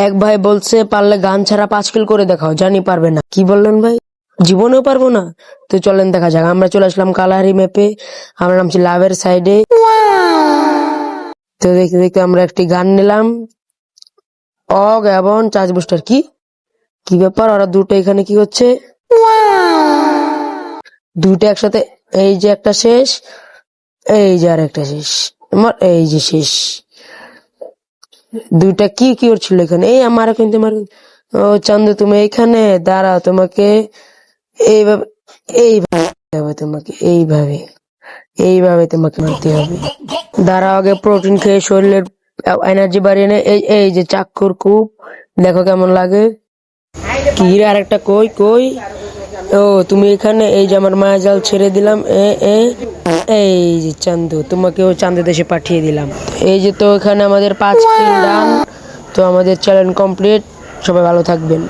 এক ভাই বলছে পারলে গান ছাড়া 5 কিল করে দেখাও, জানি পারবে না। কি বললেন ভাই? জীবনেও পারবো না? তো চলেন দেখা যাক। আমরা চলে আসলাম কালাহারি ম্যাপে, আমরা নামছি লাভের সাইডে। তো দেখতে দেখতে আমরা একটি গান নিলাম, অগ এবং চার্জ বুস্টার। কি কি ব্যাপার, ওরা দুটো এখানে কি হচ্ছে? দুইটা একসাথে, এই যে একটা শেষ, এই যে আর একটা শেষ, আমার এই যে শেষ। দুইটা কি কি করছিল এখানে? এই আমার কিন্তু ও চান্দু, তুমি এইখানে দাঁড়াও, তোমাকে এইভাবে এইভাবে তোমাকে এইভাবে এইভাবে তোমাকে মারতে হবে। দাঁড়াও, আগে প্রোটিন খেয়ে শরীরের এনার্জি বাড়িয়ে নে। এই এই যে চাক্ষুর কূপ, দেখো কেমন লাগে। কি রে, আরেকটা কই কই? ও তুমি এখানে, এই যে আমার মায়া জাল ছেড়ে দিলাম। এই যে চান্দু, তোমাকেও চান্দু দেশে পাঠিয়ে দিলাম। এই যে, তো এখানে আমাদের 5 কিল ডান। তো আমাদের চ্যালেঞ্জ কমপ্লিট। সবাই ভালো থাকবেন।